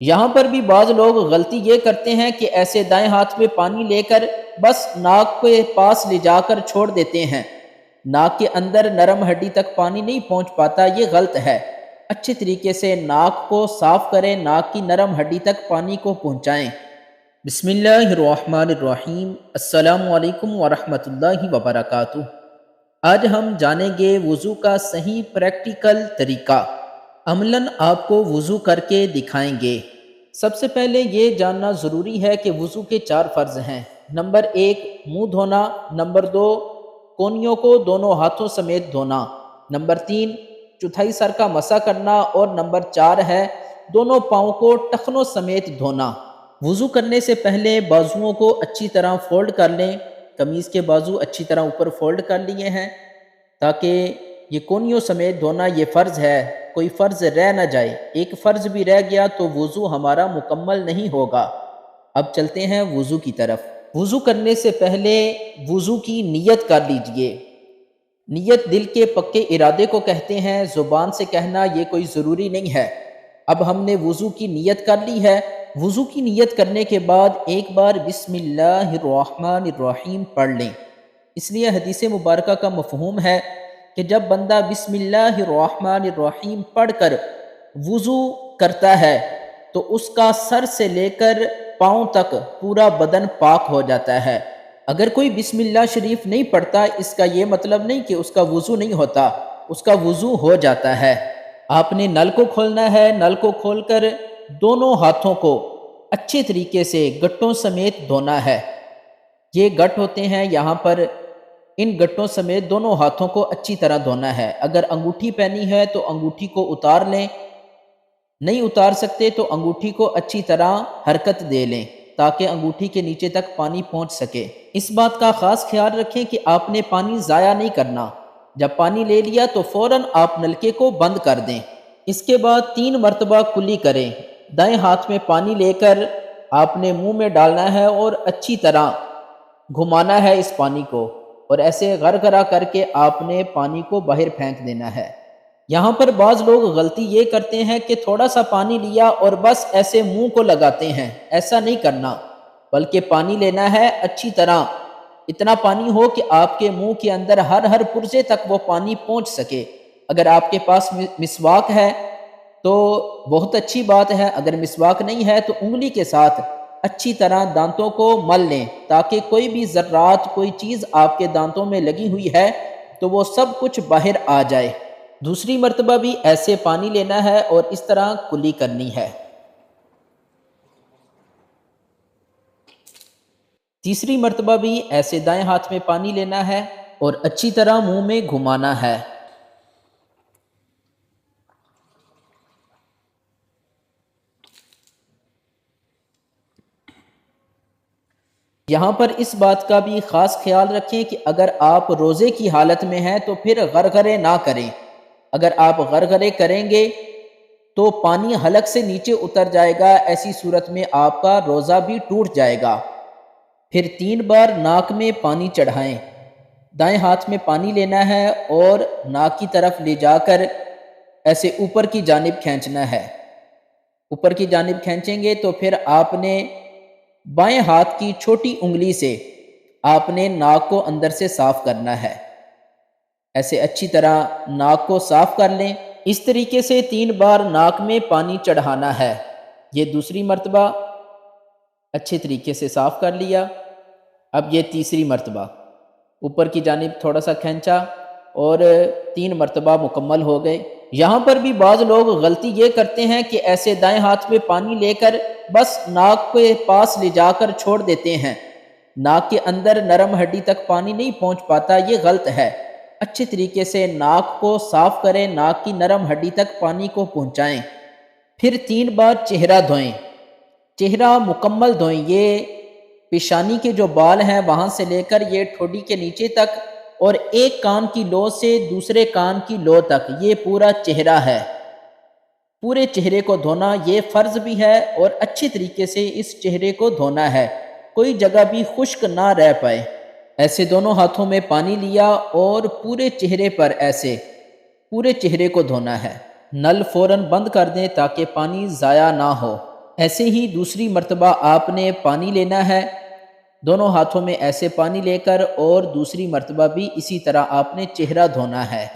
یہاں پر بھی بعض لوگ غلطی یہ کرتے ہیں کہ ایسے دائیں ہاتھ میں پانی لے کر بس ناک کے پاس لے جا کر چھوڑ دیتے ہیں، ناک کے اندر نرم ہڈی تک پانی نہیں پہنچ پاتا، یہ غلط ہے۔ اچھے طریقے سے ناک کو صاف کریں، ناک کی نرم ہڈی تک پانی کو پہنچائیں۔ بسم اللہ الرحمن الرحیم۔ السلام علیکم ورحمۃ اللہ وبرکاتہ۔ آج ہم جانیں گے وضو کا صحیح پریکٹیکل طریقہ۔ عملاً آپ کو وضو کر کے دکھائیں گے۔ سب سے پہلے یہ جاننا ضروری ہے کہ وضو کے 4 فرض ہیں۔ نمبر 1 منہ دھونا، نمبر 2 کونیوں کو دونوں ہاتھوں سمیت دھونا، نمبر 3 چوتھائی سر کا مسح کرنا، اور نمبر 4 ہے دونوں پاؤں کو ٹخنوں سمیت دھونا۔ وضو کرنے سے پہلے بازوؤں کو اچھی طرح فولڈ کر لیں۔ قمیض کے بازو اچھی طرح اوپر فولڈ کر لیے ہیں تاکہ یہ کونیوں سمیت دھونا یہ فرض ہے، کوئی فرض رہ نہ جائے۔ ایک فرض بھی رہ گیا تو وضو ہمارا مکمل نہیں ہوگا۔ اب چلتے ہیں وضو کی طرف۔ وضو کرنے سے پہلے وضو کی نیت کر لیجئے۔ نیت دل کے پکے ارادے کو کہتے ہیں، زبان سے کہنا یہ کوئی ضروری نہیں ہے۔ اب ہم نے وضو کی نیت کر لی ہے۔ وضو کی نیت کرنے کے بعد ایک بار بسم اللہ الرحمن الرحیم پڑھ لیں۔ اس لیے حدیث مبارکہ کا مفہوم ہے کہ جب بندہ بسم اللہ الرحمن الرحیم پڑھ کر وضو کرتا ہے تو اس کا سر سے لے کر پاؤں تک پورا بدن پاک ہو جاتا ہے۔ اگر کوئی بسم اللہ شریف نہیں پڑھتا، اس کا یہ مطلب نہیں کہ اس کا وضو نہیں ہوتا، اس کا وضو ہو جاتا ہے۔ آپ نے نل کو کھولنا ہے۔ نل کو کھول کر دونوں ہاتھوں کو اچھے طریقے سے گٹوں سمیت دھونا ہے۔ یہ گٹ ہوتے ہیں، یہاں پر ان گٹوں سمیت دونوں ہاتھوں کو اچھی طرح دھونا ہے۔ اگر انگوٹھی پہنی ہے تو انگوٹھی کو اتار لیں، نہیں اتار سکتے تو انگوٹھی کو اچھی طرح حرکت دے لیں تاکہ انگوٹھی کے نیچے تک پانی پہنچ سکے۔ اس بات کا خاص خیال رکھیں کہ آپ نے پانی ضائع نہیں کرنا۔ جب پانی لے لیا تو فوراً آپ نلکے کو بند کر دیں۔ اس کے بعد 3 مرتبہ کلی کریں۔ دائیں ہاتھ میں پانی لے کر آپ نے منہ میں ڈالنا ہے اور اچھی طرح گھمانا ہے اس پانی کو، اور ایسے غرغرہ کر کے آپ نے پانی کو باہر پھینک دینا ہے۔ یہاں پر بعض لوگ غلطی یہ کرتے ہیں کہ تھوڑا سا پانی لیا اور بس ایسے منہ کو لگاتے ہیں۔ ایسا نہیں کرنا، بلکہ پانی لینا ہے اچھی طرح، اتنا پانی ہو کہ آپ کے منہ کے اندر ہر پرزے تک وہ پانی پہنچ سکے۔ اگر آپ کے پاس مسواک ہے تو بہت اچھی بات ہے، اگر مسواک نہیں ہے تو انگلی کے ساتھ اچھی طرح دانتوں کو مل لیں تاکہ کوئی بھی ذرات، کوئی چیز آپ کے دانتوں میں لگی ہوئی ہے تو وہ سب کچھ باہر آ جائے۔ دوسری مرتبہ بھی ایسے پانی لینا ہے اور اس طرح کلی کرنی ہے۔ تیسری مرتبہ بھی ایسے دائیں ہاتھ میں پانی لینا ہے اور اچھی طرح منہ میں گھمانا ہے۔ یہاں پر اس بات کا بھی خاص خیال رکھیں کہ اگر آپ روزے کی حالت میں ہیں تو پھر غرغرے نہ کریں۔ اگر آپ غرغرے کریں گے تو پانی حلق سے نیچے اتر جائے گا، ایسی صورت میں آپ کا روزہ بھی ٹوٹ جائے گا۔ پھر 3 بار ناک میں پانی چڑھائیں۔ دائیں ہاتھ میں پانی لینا ہے اور ناک کی طرف لے جا کر ایسے اوپر کی جانب کھینچنا ہے۔ اوپر کی جانب کھینچیں گے تو پھر آپ نے بائیں ہاتھ کی چھوٹی انگلی سے آپ نے ناک کو اندر سے صاف کرنا ہے۔ ایسے اچھی طرح ناک کو صاف کر لیں۔ اس طریقے سے 3 بار ناک میں پانی چڑھانا ہے۔ یہ دوسری مرتبہ اچھے طریقے سے صاف کر لیا۔ اب یہ تیسری مرتبہ اوپر کی جانب تھوڑا سا کھینچا اور 3 مرتبہ مکمل ہو گئے۔ یہاں پر بھی بعض لوگ غلطی یہ کرتے ہیں کہ ایسے دائیں ہاتھ میں پانی لے کر بس ناک کے پاس لے جا کر چھوڑ دیتے ہیں، ناک کے اندر نرم ہڈی تک پانی نہیں پہنچ پاتا، یہ غلط ہے۔ اچھے طریقے سے ناک کو صاف کریں، ناک کی نرم ہڈی تک پانی کو پہنچائیں۔ پھر 3 بار چہرہ دھوئیں۔ چہرہ مکمل دھوئیں، یہ پیشانی کے جو بال ہیں وہاں سے لے کر یہ ٹھوڈی کے نیچے تک، اور ایک کان کی لو سے دوسرے کان کی لو تک، یہ پورا چہرہ ہے۔ پورے چہرے کو دھونا یہ فرض بھی ہے، اور اچھے طریقے سے اس چہرے کو دھونا ہے، کوئی جگہ بھی خشک نہ رہ پائے۔ ایسے دونوں ہاتھوں میں پانی لیا اور پورے چہرے پر ایسے پورے چہرے کو دھونا ہے۔ نل فوراً بند کر دیں تاکہ پانی ضائع نہ ہو۔ ایسے ہی دوسری مرتبہ آپ نے پانی لینا ہے، دونوں ہاتھوں میں ایسے پانی لے کر، اور دوسری مرتبہ بھی اسی طرح آپ نے چہرہ دھونا ہے۔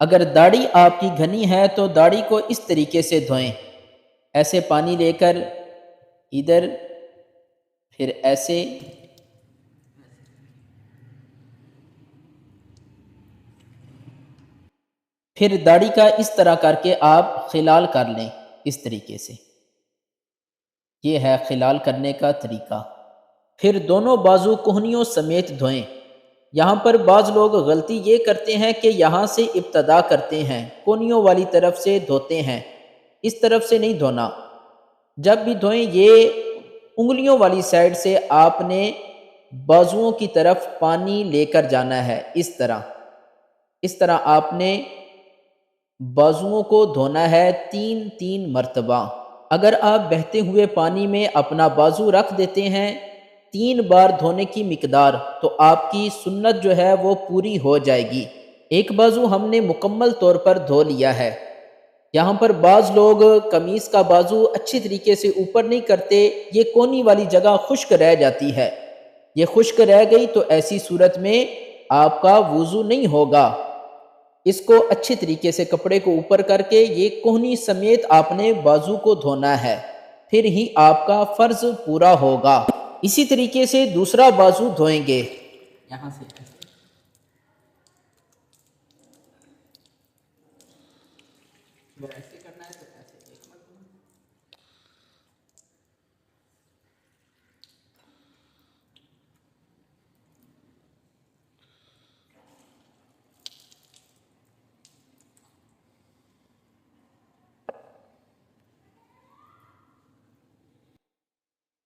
اگر داڑھی آپ کی گھنی ہے تو داڑھی کو اس طریقے سے دھوئیں، ایسے پانی لے کر ادھر، پھر ایسے، پھر داڑھی کا اس طرح کر کے آپ خلال کر لیں اس طریقے سے۔ یہ ہے خلال کرنے کا طریقہ۔ پھر دونوں بازو کوہنیوں سمیت دھوئیں۔ یہاں پر بعض لوگ غلطی یہ کرتے ہیں کہ یہاں سے ابتدا کرتے ہیں، کونیوں والی طرف سے دھوتے ہیں، اس طرف سے نہیں دھونا۔ جب بھی دھوئیں یہ انگلیوں والی سائڈ سے آپ نے بازوؤں کی طرف پانی لے کر جانا ہے، اس طرح آپ نے بازوؤں کو دھونا ہے 3 مرتبہ۔ اگر آپ بہتے ہوئے پانی میں اپنا بازو رکھ دیتے ہیں 3 بار دھونے کی مقدار، تو آپ کی سنت جو ہے وہ پوری ہو جائے گی۔ ایک بازو ہم نے مکمل طور پر دھو لیا ہے۔ یہاں پر بعض لوگ قمیص کا بازو اچھی طریقے سے اوپر نہیں کرتے، یہ کونی والی جگہ خشک رہ جاتی ہے۔ یہ خشک رہ گئی تو ایسی صورت میں آپ کا وضو نہیں ہوگا۔ اس کو اچھی طریقے سے کپڑے کو اوپر کر کے یہ کوہنی سمیت آپ نے بازو کو دھونا ہے، پھر ہی آپ کا فرض پورا ہوگا۔ اسی طریقے سے دوسرا بازو دھوئیں گے، یہاں سے ایسے۔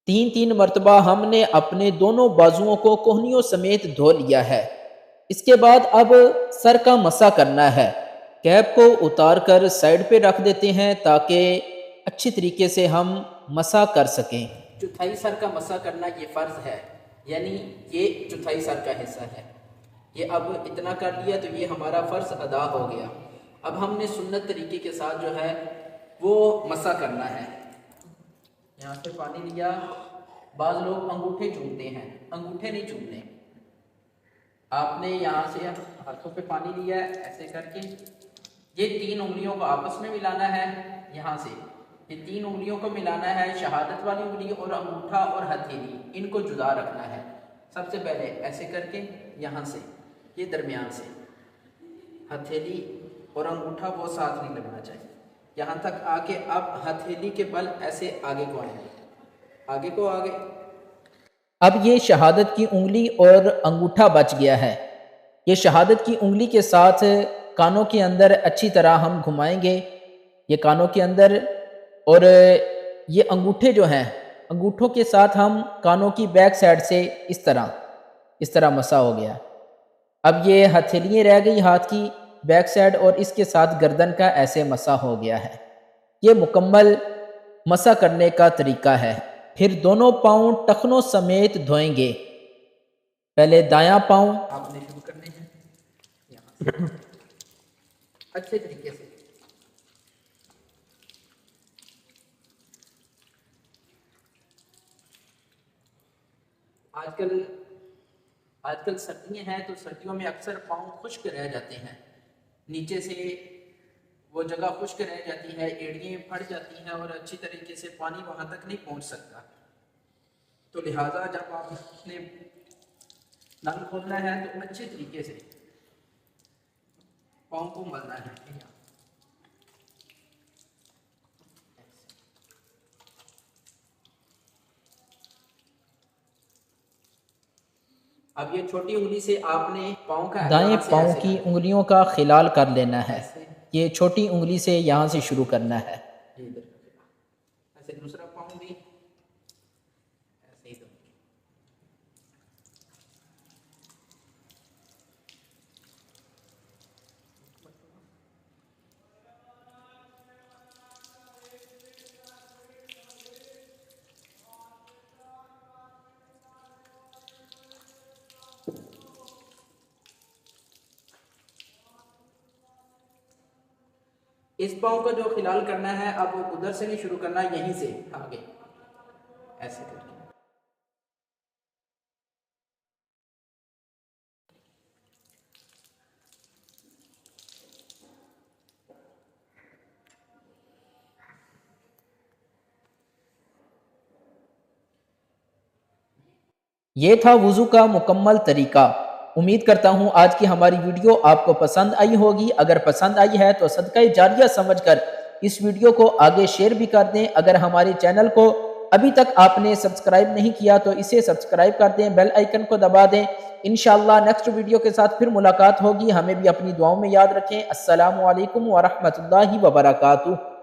3 مرتبہ ہم نے اپنے دونوں بازوؤں کو کوہنیوں سمیت دھو لیا ہے۔ اس کے بعد اب سر کا مسح کرنا ہے۔ کیپ کو اتار کر سائڈ پہ رکھ دیتے ہیں تاکہ اچھی طریقے سے ہم مسح کر سکیں۔ چوتھائی سر کا مسح کرنا یہ فرض ہے، یعنی یہ چوتھائی سر کا حصہ ہے۔ یہ اب اتنا کر لیا تو یہ ہمارا فرض ادا ہو گیا۔ اب ہم نے سنت طریقے کے ساتھ جو ہے وہ مسح کرنا ہے۔ یہاں سے پانی لیا، بعض لوگ انگوٹھے چومتے ہیں، انگوٹھے نہیں چومنے۔ آپ نے یہاں سے ہاتھوں پہ پانی لیا ہے ایسے کر کے، یہ 3 انگلیوں کو آپس میں ملانا ہے۔ یہاں سے یہ 3 انگلیوں کو ملانا ہے، شہادت والی انگلی اور انگوٹھا اور ہتھیلی، ان کو جدا رکھنا ہے۔ سب سے پہلے ایسے کر کے یہاں سے، یہ درمیان سے ہتھیلی اور انگوٹھا وہ ساتھ نہیں لگنا چاہیے، یہاں تک آ کے اب ہتھیلی کے بل ایسے آگے کو آئیں، آگے کو آگے۔ اب یہ شہادت کی انگلی اور انگوٹھا بچ گیا ہے۔ یہ شہادت کی انگلی کے ساتھ کانوں کے اندر اچھی طرح ہم گھمائیں گے، یہ کانوں کے اندر، اور یہ انگوٹھے جو ہیں، انگوٹھوں کے ساتھ ہم کانوں کی بیک سائڈ سے اس طرح مسا ہو گیا۔ اب یہ ہتھیلیاں رہ گئی ہاتھ کی بیک سائڈ، اور اس کے ساتھ گردن کا ایسے مسا ہو گیا ہے۔ یہ مکمل مسا کرنے کا طریقہ ہے۔ پھر دونوں پاؤں ٹخنوں سمیت دھوئیں گے۔ پہلے دایاں پاؤں آپ نے شروع کرنے ہیں، یہاں سے اچھے طریقے سے۔ آج کل سردیاں ہیں تو سردیوں میں اکثر پاؤں خشک رہ جاتے ہیں، نیچے سے وہ جگہ خشک رہ جاتی ہے، ایڑیاں پھٹ جاتی ہیں اور اچھی طریقے سے پانی وہاں تک نہیں پہنچ سکتا۔ تو لہٰذا جب آپ نے نل کھولنا ہے تو اچھے طریقے سے پاؤں کو ملنا ہے۔ اب یہ چھوٹی انگلی سے آپ نے پاؤں کا دائیں پاؤں کی انگلیوں کا خلال کر لینا ہے۔ یہ چھوٹی انگلی سے یہاں سے شروع کرنا ہے، ایسے دوسرا پاؤں بھی ایسے ہی۔ اس پاؤں کا جو خلال کرنا ہے اب ادھر سے نہیں شروع کرنا، یہیں سے آگے ایسے کر کے۔ یہ تھا وضو کا مکمل طریقہ۔ امید کرتا ہوں آج کی ہماری ویڈیو آپ کو پسند آئی ہوگی۔ اگر پسند آئی ہے تو صدقہ جاریہ سمجھ کر اس ویڈیو کو آگے شیئر بھی کر دیں۔ اگر ہمارے چینل کو ابھی تک آپ نے سبسکرائب نہیں کیا تو اسے سبسکرائب کر دیں، بیل آئیکن کو دبا دیں۔ انشاءاللہ نیکسٹ ویڈیو کے ساتھ پھر ملاقات ہوگی۔ ہمیں بھی اپنی دعاؤں میں یاد رکھیں۔ السلام علیکم ورحمۃ اللہ وبرکاتہ۔